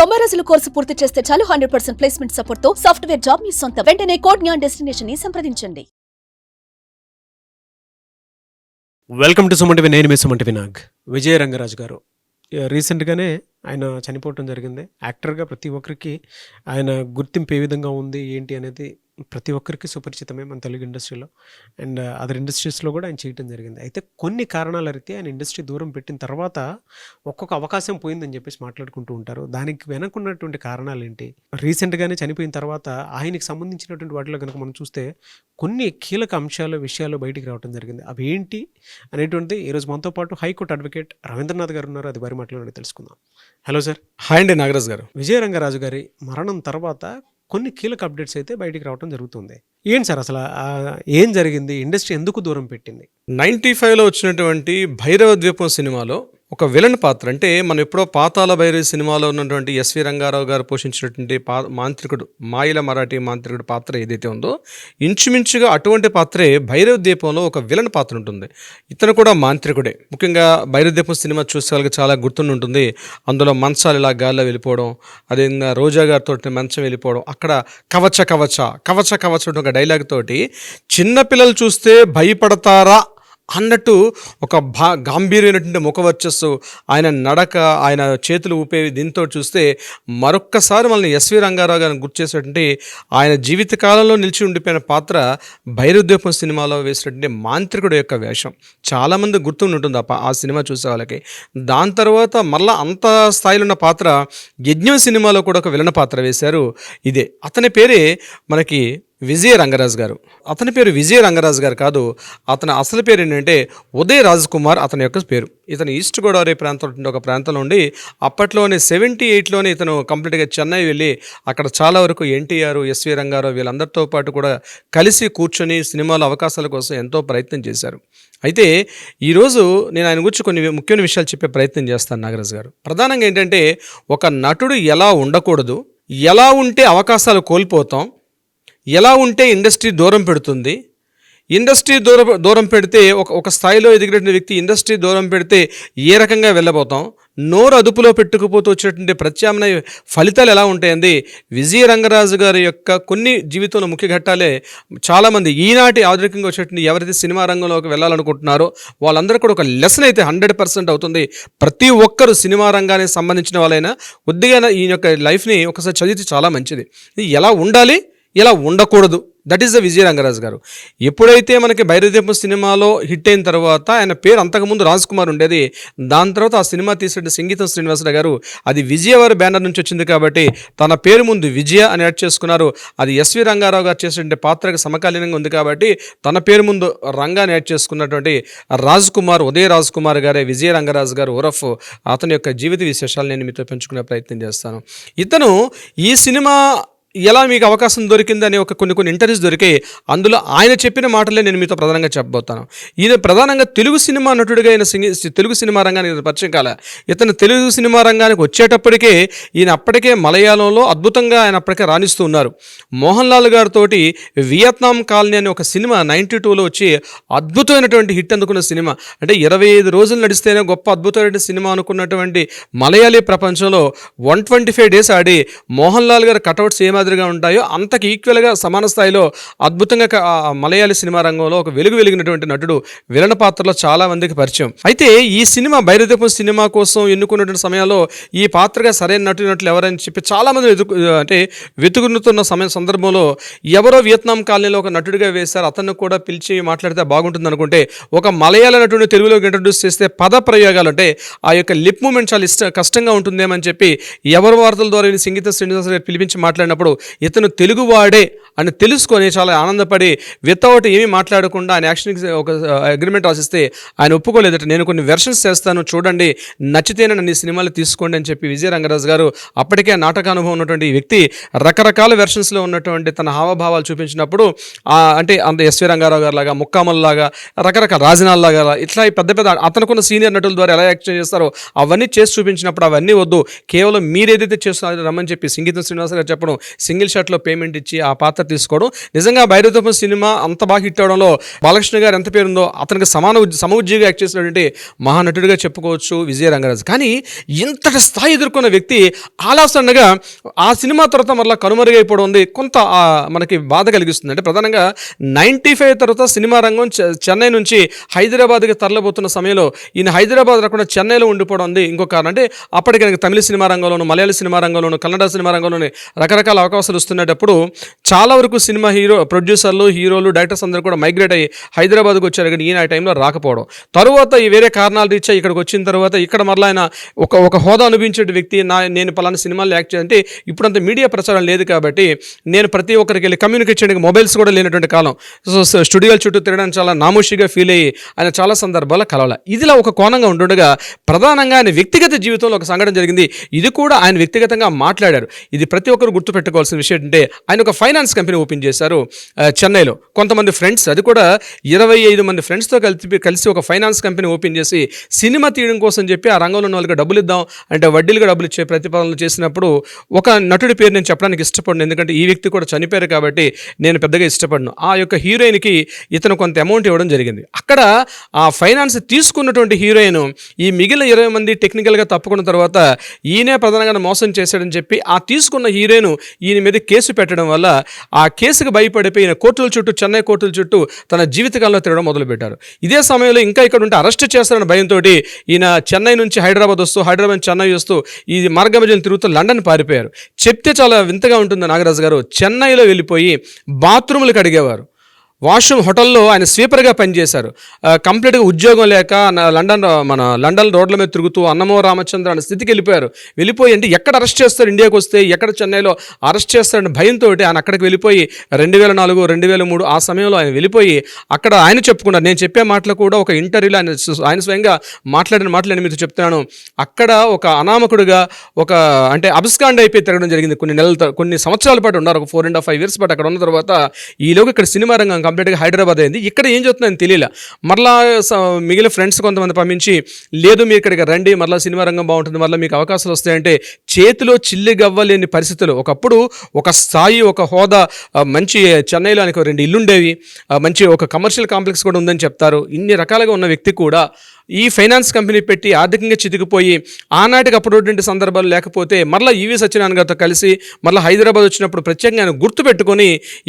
90 రోజుల కోర్సు పూర్తి చేస్తే చాలు 100% ప్లేస్మెంట్ సపోర్ట్ తో సాఫ్ట్వేర్ జాబ్ మీ సొంతం. వెంటనే కోడ్ జ్ఞాన్ డెస్టినేషన్ ని సంప్రదించండి. Welcome to Suman TV. నేను మీ సుమన్ టీవీ నాగ్. విజయ రంగరాజు గారు రీసెంట్గానే ఆయన చనిపోవటం జరిగింది. యాక్టర్గా ప్రతి ఒక్కరికి ఆయన గుర్తింపు ఏ విధంగా ఉంది ఏంటి అనేది ప్రతి ఒక్కరికి సుపరిచితమే మన తెలుగు ఇండస్ట్రీలో అండ్ అదర్ ఇండస్ట్రీస్లో కూడా ఆయన చేయటం జరిగింది. అయితే కొన్ని కారణాల రీతి ఆయన ఇండస్ట్రీ దూరం పెట్టిన తర్వాత ఒక్కొక్క అవకాశం పోయిందని చెప్పేసి మాట్లాడుకుంటూ ఉంటారు. దానికి వెనకున్నటువంటి కారణాలు ఏంటి, రీసెంట్గానే చనిపోయిన తర్వాత ఆయనకి సంబంధించినటువంటి వాటిలో కనుక మనం చూస్తే కొన్ని కీలక అంశాలు విషయాలు బయటికి రావడం జరిగింది. అవి ఏంటి అనేటువంటిది ఈరోజు మనతో పాటు హైకోర్టు అడ్వకేట్ రవీంద్రనాథ్ గారు ఉన్నారు. అది వారి మాటలో తెలుసుకుందాం. Hello sir. హాయ్ అండి నాగరాజ్ గారు. విజయ రంగరాజు గారి మరణం తర్వాత కొన్ని కీలక అప్డేట్స్ అయితే బయటికి రావడం జరుగుతుంది. ఏంటి సార్ అసలు ఏం జరిగింది, ఇండస్ట్రీ ఎందుకు దూరం పెట్టింది? 95లో వచ్చినటువంటి భైరవ ద్వీపం సినిమాలో ఒక విలన్ పాత్ర, అంటే మనం ఎప్పుడో పాతాళ భైరవి సినిమాలో ఉన్నటువంటి ఎస్వి రంగారావు గారు పోషించినటువంటి మాంత్రికుడు, మాయిల మరాఠీ మాంత్రికుడు పాత్ర ఏదైతే ఉందో ఇంచుమించుగా అటువంటి పాత్రే భైరవ ద్వీపంలో ఒక విలన్ పాత్ర ఉంటుంది. ఇతను కూడా మాంత్రికుడే. ముఖ్యంగా భైరవ ద్వీపం సినిమా చూసే వాళ్ళకి చాలా గుర్తుండి ఉంటుంది. అందులో మంచాలు ఇలా గాల్లో వెళ్ళిపోవడం, అదేవిధంగా రోజా గారితో మంచం వెళ్ళిపోవడం, అక్కడ కవచ కవచ కవచ కవచ ఒక డైలాగ్ తోటి చిన్నపిల్లలు చూస్తే భయపడతారా అన్నట్టు ఒక గాంభీర్యమైనటువంటి ముఖవర్చస్సు, ఆయన నడక, ఆయన చేతులు ఊపేవి, దీంతో చూస్తే మరొక్కసారి మనల్ని ఎస్వి రంగారావు గారిని గుర్తు చేసేటువంటి ఆయన జీవితకాలంలో నిలిచి ఉండిపోయిన పాత్ర భైరవద్వీపం సినిమాలో వేసినటువంటి మాంత్రికుడు యొక్క వేషం చాలామంది గుర్తుండి ఉంటుంది ఆ సినిమా చూసే వాళ్ళకి. దాని తర్వాత మళ్ళీ అంత స్థాయిలో ఉన్న పాత్ర యజ్ఞం సినిమాలో కూడా ఒక విలన పాత్ర వేశారు. ఇదే అతని పేరే మనకి విజయ రంగరాజు గారు. అతని పేరు విజయ రంగరాజు గారు కాదు, అతని అసలు పేరు ఏంటంటే ఉదయ్ రాజ్ కుమార్ అతని యొక్క పేరు. ఇతను ఈస్ట్ గోదావరి ప్రాంతం ఒక ప్రాంతంలో ఉండి అప్పట్లోనే 78లోనే ఇతను కంప్లీట్గా చెన్నై వెళ్ళి అక్కడ చాలా వరకు ఎన్టీఆర్, ఎస్వి రంగారావు వీళ్ళందరితో పాటు కూడా కలిసి కూర్చొని సినిమాలో అవకాశాల కోసం ఎంతో ప్రయత్నం చేశారు. అయితే ఈరోజు నేను ఆయన గురించి కొన్ని ముఖ్యమైన విషయాలు చెప్పే ప్రయత్నం చేస్తాను నాగరాజు గారు. ప్రధానంగా ఏంటంటే ఒక నటుడు ఎలా ఉండకూడదు, ఎలా ఉంటే అవకాశాలు కోల్పోతాం, ఎలా ఉంటే ఇండస్ట్రీ దూరం పెడుతుంది, ఇండస్ట్రీ దూరం పెడితే ఒక స్థాయిలో ఎదిగినటువంటి వ్యక్తి ఇండస్ట్రీ దూరం పెడితే ఏ రకంగా వెళ్ళబోతాం, నోరు అదుపులో పెట్టుకుపోతూ వచ్చేటువంటి ప్రత్యామ్నాయ ఫలితాలు ఎలా ఉంటాయండి. విజయ రంగరాజు గారి యొక్క కొన్ని జీవితంలో ముఖ్య ఘట్టాలే చాలామంది ఈనాటి ఆధునికంగా వచ్చేటువంటి ఎవరైతే సినిమా రంగంలోకి వెళ్ళాలనుకుంటున్నారో వాళ్ళందరూ కూడా ఒక లెసన్ అయితే 100% అవుతుంది. ప్రతి ఒక్కరు సినిమా రంగానికి సంబంధించిన వాళ్ళైనా కొద్దిగా ఈ యొక్క లైఫ్ని ఒకసారి చదివితే చాలా మంచిది. ఇది ఎలా ఉండాలి, ఎలా ఉండకూడదు, దట్ ఈస్ ద విజయ రంగరాజు గారు. ఎప్పుడైతే మనకి భైరవద్వీపం సినిమాలో హిట్ అయిన తర్వాత ఆయన పేరు అంతకుముందు రాజ్ కుమార్ ఉండేది. దాని తర్వాత ఆ సినిమా తీసిన సంగీతం శ్రీనివాసరావు గారు అది విజయవారి బ్యానర్ నుంచి వచ్చింది కాబట్టి తన పేరు ముందు విజయ అని యాడ్ చేసుకున్నారు. అది ఎస్వి రంగారావు గారు చేసిన పాత్రకు సమకాలీనంగా ఉంది కాబట్టి తన పేరు ముందు రంగాన్ని యాడ్ చేసుకున్నటువంటి రాజ్ కుమార్, ఉదయ్ రాజ్ కుమార్ గారే విజయ రంగరాజు గారు ఉరఫ్. అతని యొక్క జీవిత విశేషాలు నేను మీతో పెంచుకునే ప్రయత్నం చేస్తాను. ఇతను ఈ సినిమా ఎలా మీకు అవకాశం దొరికింది అనే కొన్ని ఇంటర్వ్యూస్ దొరికాయి. అందులో ఆయన చెప్పిన మాటలే నేను మీతో ప్రధానంగా చెప్పబోతాను. ఈయన ప్రధానంగా తెలుగు సినిమా నటుడిగా ఆయన తెలుగు సినిమా రంగానికి పరిచయం కాలే. ఇతను తెలుగు సినిమా రంగానికి వచ్చేటప్పటికే ఈయన అప్పటికే మలయాళంలో అద్భుతంగా ఆయన అప్పటికే రాణిస్తూ ఉన్నారు. మోహన్ లాల్ గారితో వియత్నాం కాలనీ అనే ఒక సినిమా 92లో వచ్చి అద్భుతమైనటువంటి హిట్ అందుకున్న సినిమా. అంటే 25 రోజులు నడిస్తేనే గొప్ప అద్భుతమైన సినిమా అనుకున్నటువంటి మలయాళీ ప్రపంచంలో 125 డేస్ ఆడి మోహన్ లాల్ గారు కటౌట్స్ మాదిరిగా ఉంటాయో అంతకు ఈక్వల్గా సమాన స్థాయిలో అద్భుతంగా మలయాళీ సినిమా రంగంలో ఒక వెలిగినటువంటి నటుడు విలన పాత్రలో చాలా మందికి పరిచయం. అయితే ఈ సినిమా భైరవద్వీపం సినిమా కోసం ఎన్నుకున్నటువంటి సమయంలో ఈ పాత్రగా సరైన నటులు ఎవరని చెప్పి చాలామంది వెతుకుతున్న సందర్భంలో ఎవరో వియత్నాం కాలనీలో ఒక నటుడిగా వేశారు. అతన్ని కూడా పిలిచి మాట్లాడితే బాగుంటుంది అనుకుంటే ఒక మలయాళ నటుడిని తెలుగులోకి ఇంట్రడ్యూస్ చేస్తే పద ప్రయోగాలు అంటే ఆ యొక్క లిప్ మూమెంట్ చాలా కష్టంగా ఉంటుందేమని చెప్పి ఎవరి వార్తల ద్వారా సంగీత శ్రీనివాస గారు పిలిపించి మాట్లాడినప్పుడు ఇతను తెలుగువాడే అని తెలుసుకొని చాలా ఆనందపడి వితౌట్ ఏమీ మాట్లాడకుండా ఆయన యాక్షన్కి ఒక అగ్రిమెంట్ రాసిస్తే ఆయన ఒప్పుకోలేదట. నేను కొన్ని వెర్షన్స్ చేస్తాను చూడండి, నచ్చితేనే నన్ను ఈ సినిమాలు తీసుకోండి అని చెప్పి విజయ రంగరాజు గారు అప్పటికే నాటక అనుభవం ఉన్నటువంటి వ్యక్తి రకరకాల వెర్షన్స్లో ఉన్నటువంటి తన హావభావాలు చూపించినప్పుడు అంటే అంత ఎస్వి రంగారావు గారు లాగా, ముక్కామల్లాగా, రకరకాల రాజనాల్లాగా ఇట్లా పెద్ద అతనుకున్న సీనియర్ నటుల ద్వారా ఎలా యాక్షన్ చేస్తారో అవన్నీ చేసి చూపించినప్పుడు అవన్నీ వద్దు, కేవలం మీరేదైతే చేస్తున్నారో రమ్మని చెప్పి సంగీతం శ్రీనివాస గారు చెప్పడం, సింగిల్ షాట్లో పేమెంట్ ఇచ్చి ఆ పాత్ర తీసుకోవడం, నిజంగా భైరవద్వీపం సినిమా అంత బాగా హిట్ అవడంలో బాలకృష్ణ గారు ఎంత పేరుందో అతనికి సమఉజ్జీవిగా యాక్ట్ చేసినటువంటి మహానటుడిగా చెప్పుకోవచ్చు విజయ రంగరాజు. కానీ ఇంతటి స్థాయి ఎదుర్కొన్న వ్యక్తి ఆలాసండగా ఆ సినిమా తర్వాత మరలా కనుమరుగైపోవడం ఉంది కొంత మనకి బాధ కలిగిస్తుంది. అంటే ప్రధానంగా 95 తర్వాత సినిమా రంగం చెన్నై నుంచి హైదరాబాద్కి తరలిపోతున్న సమయంలో ఈయన హైదరాబాద్ రాకుండా చెన్నైలో ఉండిపోవడం ఉంది ఇంకొక కారణం. అంటే అప్పటికి నాకు తమిళ సినిమా రంగంలోను, మలయాళ సినిమా రంగంలోను, కన్నడ సినిమా రంగంలోని రకరకాల అవకాశాలు వస్తున్నప్పుడు చాలా వరకు సినిమా ప్రొడ్యూసర్లు, హీరోలు, డైరెక్టర్స్ అందరూ కూడా మైగ్రేట్ అయ్యి హైదరాబాద్కి వచ్చారు. కానీ ఈయన ఆ టైంలో రాకపోవడం, తరువాత ఈ వేరే కారణాలు రీత్యా ఇక్కడికి వచ్చిన తర్వాత ఇక్కడ మరలా ఆయన ఒక హోదా అనుభవించే వ్యక్తి. నేను పలానా సినిమాలు యాక్ట్ చేయాలంటే ఇప్పుడంత మీడియా ప్రచారం లేదు కాబట్టి నేను ప్రతి ఒక్కరికి వెళ్ళి కమ్యూనికేట్ చేయడానికి మొబైల్స్ కూడా లేనటువంటి కాలం. సో స్టూడియోల చుట్టూ తిరగడానికి చాలా నామోషిగా ఫీల్ అయ్యి ఆయన చాలా సందర్భాల్లో కలవాల. ఇదిలా ఒక కోణంగా ఉంటుండగా ప్రధానంగా ఆయన వ్యక్తిగత జీవితంలో ఒక సంఘటన జరిగింది. ఇది కూడా ఆయన వ్యక్తిగతంగా మాట్లాడారు. ఇది ప్రతి ఒక్కరు గుర్తుపెట్టుకోవాల్సిన విషయం ఏంటంటే ఆయన ఒక ఫైనాన్స్ కంపెనీ ఓపెన్ చేశారు చెన్నైలో. కొంతమంది ఫ్రెండ్స్, అది కూడా 25 మంది ఫ్రెండ్స్తో కలిసి ఒక ఫైనాన్స్ కంపెనీ ఓపెన్ చేసి సినిమా తీయడం కోసం చెప్పి ఆ రంగంలో ఉన్న వాళ్ళకి డబ్బులు ఇద్దాం అంటే వడ్డీలుగా డబ్బులు ఇచ్చే ప్రతిపాదనలు చేసినప్పుడు ఒక నటుడి పేరు నేను చెప్పడానికి ఇష్టపడను, ఎందుకంటే ఈ వ్యక్తి కూడా చనిపోయారు కాబట్టి నేను పెద్దగా ఇష్టపడను. ఆ యొక్క హీరోయిన్కి ఇతను కొంత అమౌంట్ ఇవ్వడం జరిగింది. అక్కడ ఆ ఫైనాన్స్ తీసుకున్నటువంటి హీరోయిన్ ఈ మిగిలిన 20 మంది టెక్నికల్గా తప్పుకున్న తర్వాత ఈయనే ప్రధానంగా మోసం చేశాడని చెప్పి ఆ తీసుకున్న హీరోయిన్ ఈయన మీద కేసు పెట్టడం వల్ల ఆ కేసుకు భయపడిపోయి ఈయన కోర్టుల చుట్టూ, చెన్నై కోర్టుల చుట్టూ తన జీవితకాలంలో తిరగడం మొదలుపెట్టారు. ఇదే సమయంలో ఇంకా ఇక్కడ ఉంటే అరెస్ట్ చేస్తారన్న భయంతో ఈయన చెన్నై నుంచి హైదరాబాద్ వస్తూ, హైదరాబాద్ నుంచి చెన్నై వస్తూ ఈ మార్గ మధ్యలో తిరుగుతూ లండన్ పారిపోయారు. చెప్తే చాలా వింతగా ఉంటుంది నాగరాజు గారు. చెన్నైలో వెళ్ళిపోయి బాత్రూములకు అడిగేవారు. వాష్రూమ్ హోటల్లో ఆయన స్వీపర్గా పనిచేశారు. కంప్లీట్గా ఉద్యోగం లేక లండన్ రోడ్ల మీద తిరుగుతూ అన్నమో రామచంద్ర అనే స్థితికి వెళ్ళిపోయి అంటే ఎక్కడ అరెస్ట్ చేస్తారు, ఇండియాకి వస్తే ఎక్కడ చెన్నైలో అరెస్ట్ చేస్తారని భయంతో ఆయన అక్కడికి వెళ్ళిపోయి 2004, 2003 ఆ సమయంలో ఆయన వెళ్ళిపోయి అక్కడ ఆయన చెప్పుకున్నారు. నేను చెప్పే మాటలు కూడా ఒక ఇంటర్వ్యూలో ఆయన స్వయంగా మాట్లాడిన మాటలు నేను మీతో చెప్తున్నాను. అక్కడ ఒక అనామకుడుగా అంటే అబ్స్కాండ్ అయిపోయి తిరగడం జరిగింది. కొన్ని సంవత్సరాల పాటు ఉన్నారు, ఒక 4.5 years పాటు అక్కడ ఉన్న తర్వాత ఈలోగా ఇక్కడ సినిమా రంగం కంప్లీట్గా హైదరాబాద్ అయింది. ఇక్కడ ఏం చెప్తుందని తెలియలే. మరలా మిగిలిన ఫ్రెండ్స్ కొంతమంది పంపించి, లేదు మీరు ఇక్కడికి రండి, మరలా సినిమా రంగం బాగుంటుంది, మరలా మీకు అవకాశాలు వస్తాయంటే చేతిలో చిల్లి గవ్వలేని పరిస్థితులు. ఒకప్పుడు ఒక స్థాయి, ఒక హోదా, మంచి చెన్నైలో ఆయనకు 2 ఇల్లుండేవి, మంచి ఒక కమర్షియల్ కాంప్లెక్స్ కూడా ఉందని చెప్తారు. ఇన్ని రకాలుగా ఉన్న వ్యక్తి కూడా ఈ ఫైనాన్స్ కంపెనీ పెట్టి ఆర్థికంగా చితికిపోయి ఆనాటికి అప్పుడున్నటువంటి సందర్భాలు లేకపోతే మరలా ఈవి సత్యనారాయణ గారితో కలిసి మరలా హైదరాబాద్ వచ్చినప్పుడు ప్రత్యేకంగా ఆయన గుర్తుపెట్టుకొని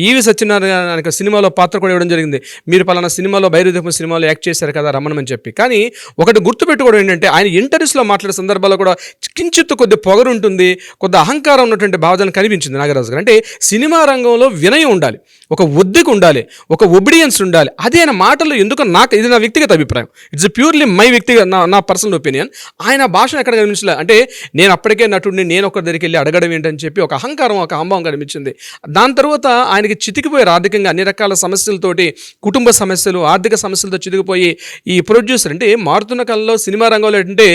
ఈవి సత్యనారాయణ సినిమాలో పాత్ర కూడా ఇవ్వడం జరిగింది. మీరు పలానా సినిమాలో భైరవద్వీపం సినిమాలో యాక్ట్ చేశారు కదా రమణమని చెప్పి. కానీ ఒకటి గుర్తుపెట్టుకోవడం ఏంటంటే ఆయన ఇంటర్వ్యూస్లో మాట్లాడే సందర్భాల్లో కూడా కించిత్తు కొద్ది పొగరు ఉంటుంది, కొద్ది అహంకారం ఉన్నటువంటి భావజాలం కనిపించింది నాగరాజు గారు. అంటే సినిమా రంగంలో వినయం ఉండాలి, ఒక ఒద్దిక ఉండాలి, ఒక ఒబిడియన్స్ ఉండాలి. అదే ఆయన మాటల్లో ఎందుకు ఇది నా వ్యక్తిగత అభిప్రాయం, ఇట్స్ ప్యూర్లీ మై వ్యక్తిగత నా పర్సనల్ ఒపీనియన్. ఆయన భాషను ఎక్కడ కనిపించలే. అంటే నేను అప్పటికే నటుడిని, నేను ఒకరి దగ్గరికి వెళ్ళి అడగడం ఏంటని చెప్పి ఒక అహంకారం, ఒక అంభావం కనిపించింది. దాని తర్వాత ఆయనకి చితికిపోయారు ఆర్థికంగా అన్ని రకాల సమస్యలతోటి, కుటుంబ సమస్యలు, ఆర్థిక సమస్యలతో చితికిపోయి ఈ ప్రొడ్యూసర్ అంటే మారుతున్న కాలంలో సినిమా రంగంలో ఏంటంటే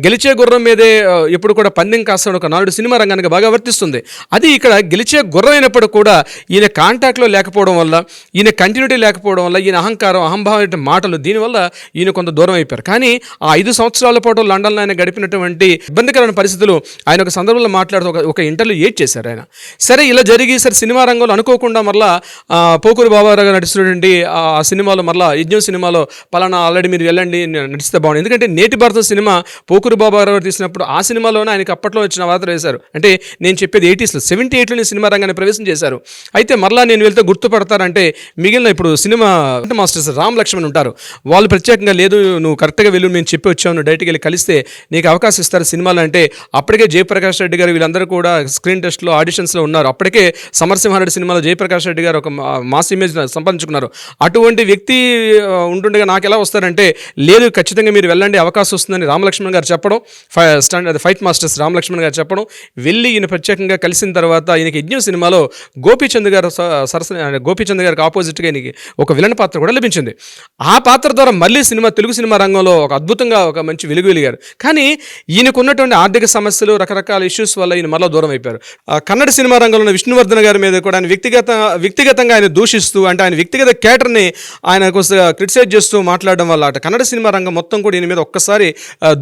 గెలిచే గుర్రం మీదే ఎప్పుడు కూడా పందెం కాస్తాడు ఒక నాలుడు సినిమా రంగానికి బాగా వర్తిస్తుంది. అది ఇక్కడ గెలిచే గుర్రం అయినప్పుడు కూడా ఈయన కాంటాక్ట్లో లేకపోవడం వల్ల, ఈయన కంటిన్యూటీ లేకపోవడం వల్ల, ఈయన అహంకారం, అహంభావం మాటలు, దీనివల్ల ఈయన కొంత దూరం అయిపోయారు. కానీ ఆ 5 సంవత్సరాల పాటు లండన్లో ఆయన గడిపినటువంటి ఇబ్బందికరమైన పరిస్థితులు ఆయన ఒక సందర్భంలో మాట్లాడుతూ ఒక ఇంటర్వ్యూ చేశారు ఆయన. సరే ఇలా జరిగి సినిమా రంగంలో అనుకోకుండా మరలా పోకూరి బాబారావు గారు నటిస్తున్నటువంటి ఆ సినిమాలో మరలా యజ్ఞం సినిమాలో పలానా ఆల్రెడీ మీరు వెళ్ళండి నటిస్తే బాగుంది. ఎందుకంటే నేటి భారత సినిమా పోకూరి బాబారావు గారు తీసినప్పుడు ఆ సినిమాలోనే ఆయనకి అప్పట్లో వచ్చిన వార్త వేశారు. అంటే నేను చెప్పేది 80s, 78లో సినిమా రంగాన్ని ప్రవేశం చేశారు. అయితే మరలా నేను వెళ్తే గుర్తుపడతారంటే మిగిలిన ఇప్పుడు సినిమా మాస్టర్స్ రామ్ లక్ష్మణ్ ఉంటారు, వాళ్ళు ప్రత్యేకంగా లేదు నువ్వు కరెక్ట్గా వెళ్ళు, మేము చెప్పి వచ్చాను, డైరెక్ట్గా వెళ్ళి కలిస్తే నీకు అవకాశం ఇస్తారు సినిమాలు అంటే. అప్పటికే జయప్రకాష్ రెడ్డి గారు వీళ్ళందరూ కూడా స్క్రీన్ టెస్ట్లో, ఆడిషన్స్లో ఉన్నారు. అప్పటికే సమరసింహారెడ్డి సినిమాలో జయప్రకాష్ రెడ్డి గారు ఒక మాస్ ఇమేజ్ సంపాదించుకున్నారు. అటువంటి వ్యక్తి ఉంటుండగా నాకు ఎలా వస్తారంటే, లేదు ఖచ్చితంగా మీరు వెళ్ళండి, అవకాశం వస్తుందని రామలక్ష్మణ్ గారు చెప్పడం, ఫైట్ మాస్టర్స్ రామలక్ష్మణ్ గారు చెప్పడం, వెళ్ళి ఈయన ప్రత్యేకంగా కలిసిన తర్వాత ఈయనకి యజ్ఞం సినిమాలో గోపీచంద్ గారికి ఆపోజిట్గా ఈయనకి ఒక విలన్ పాత్ర కూడా లభించింది. ఆ పాత్ర ద్వారా మళ్ళీ తెలుగు సినిమా రంగంలో ఒక అద్భుతంగా ఒక మంచి వెలుగు వెలిగారు. కానీ ఈయనకు ఉన్నటువంటి ఆర్థిక సమస్యలు, రకరకాల ఇష్యూస్ వల్ల ఈయన మరలా దూరం అయిపోయారు. కన్నడ సినిమా రంగంలో ఉన్న విష్ణువర్ధన్ గారి మీద కూడా ఆయన వ్యక్తిగతంగా ఆయన దూషిస్తూ, అంటే ఆయన వ్యక్తిగత క్యారెక్టర్ని ఆయన క్రిటిసైజ్ చేస్తూ మాట్లాడడం వల్ల అటు కన్నడ సినిమా రంగం మొత్తం కూడా ఈయన మీద ఒక్కసారి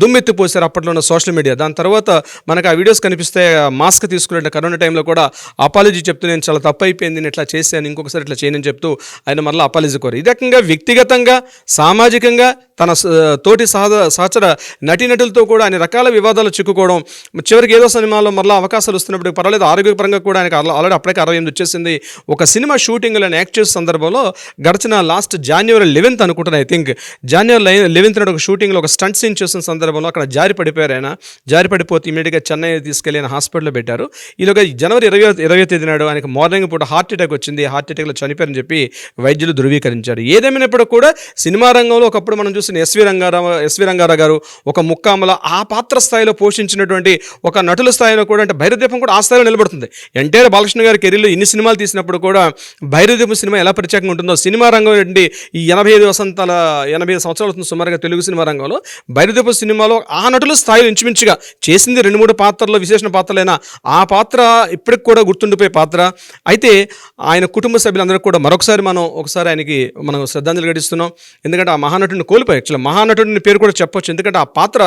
దుమ్మెత్తిపోసారు అప్పట్లో ఉన్న సోషల్ మీడియా. దాని తర్వాత మనకు ఆ వీడియోస్ కనిపిస్తే మాస్క్ తీసుకునే కరోనా టైంలో కూడా అపాలజీ చెప్తూ నేను చాలా తప్పు అయిపోయింది, నేను ఇట్లా చేశాను, ఇంకొకసారి ఇట్లా చేయనని చెప్తూ ఆయన మళ్ళీ అపాలజీ కోరు. ఈ రకంగా వ్యక్తిగతంగా, సామాజికంగా తన తోటి సహచర నటీనటులతో కూడా అన్ని రకాల వివాదాలు చిక్కుకోవడం, చివరికి ఏదో సినిమాలో మళ్ళీ అవకాశాలు వస్తున్నప్పుడు పర్వాలేదు, ఆరోగ్యపరంగా కూడా ఆయనకు ఆల్రెడీ అప్పటికే 68 వచ్చేసింది. ఒక సినిమా షూటింగ్లో ఆయన యాక్ట్ చేసే సందర్భంలో గడిచిన లాస్ట్ January 11th అనుకుంటాను, ఐ థింక్ January 11th నాడు ఒక షూటింగ్లో ఒక స్టంట్ సీన్ చేసిన సందర్భంలో అక్కడ జారి పడిపోయారు. ఆయన జారి పడిపోతే ఇమీడియట్గా చెన్నై తీసుకెళ్ళి ఆయన హాస్పిటల్లో పెట్టారు. ఈలోగా January 20th తేదీ నాడు ఆయనకు మార్నింగ్ పూట హార్ట్ అటాక్ వచ్చింది. హార్ట్ అటాక్లో చనిపోయారని చెప్పి వైద్యులు ధృవీకరించారు. ఏదేమైనప్పుడు కూడా సినిమా రంగంలో ఒకప్పుడు మనం చూసిన ఎస్వి రంగారావు గారు ఒక ముక్కామల ఆ పాత్ర స్థాయిలో పోషించినటువంటి ఒక నటుల స్థాయిలో కూడా, అంటే భైరవదీపం కూడా ఆ స్థాయిలో నిలబడుతుంది. ఎన్టీఆర్ బాలకృష్ణ గారి కెరీర్లో ఇన్ని సినిమాలు తీసినప్పుడు కూడా భైరవదీపం సినిమా ఎలా ప్రత్యేకంగా ఉంటుందో, సినిమా రంగం ఏంటి ఈ 85 సంవత్సరాలు అవుతుంది సుమారుగా తెలుగు సినిమా రంగంలో. భైరవదీపం సినిమాలో ఆ నటుల స్థాయిలో ఇంచుమించుగా చేసింది 2-3 పాత్రల్లో విశేషణ పాత్రలైనా ఆ పాత్ర ఇప్పటికి కూడా గుర్తుండిపోయే పాత్ర. అయితే ఆయన కుటుంబ సభ్యులందరికీ కూడా మరొకసారి ఆయనకి మనం శ్రద్ధాంజలి ఘటిస్తున్నాం. ఎందుకంటే ఆ మహానటుడిని కోల్పోయి, యాక్చువల్ మహానటుడిని పేరు కూడా చెప్పొచ్చు. ఎందుకంటే ఆ పాత్ర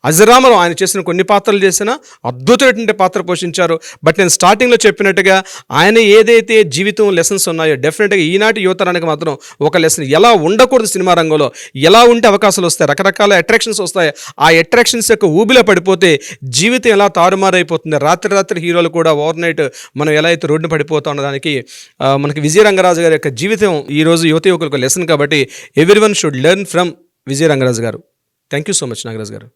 అజరామరం, ఆయన చేసిన కొన్ని పాత్రలు చేసినా అద్భుతమైనటువంటి పాత్ర పోషించారు. బట్ నేను స్టార్టింగ్లో చెప్పినట్టుగా ఆయన ఏదైతే జీవితం లెసన్స్ ఉన్నాయో డెఫినెట్గా ఈనాటి యువతరానికి మాత్రం ఒక లెసన్, ఎలా ఉండకూడదు సినిమా రంగంలో, ఎలా ఉంటే అవకాశాలు వస్తాయి, రకరకాల అట్రాక్షన్స్ వస్తాయి, ఆ అట్రాక్షన్స్ యొక్క ఊబిలో పడిపోతే జీవితం ఎలా తారుమారైపోతుంది, రాత్రి హీరోలు కూడా ఓవర్ నైట్ మనం ఎలా అయితే రోడ్డున పడిపోతా ఉన్నదానికి మనకి విజయ రంగరాజు గారి యొక్క జీవితం ఈరోజు యువకులకు లెసన్. కాబట్టి ఎవ్రీవన్ షుడ్ లెర్న్ ఫ్రమ్ విజయ రంగరాజు గారు. Thank you so much Nagaraju గారు.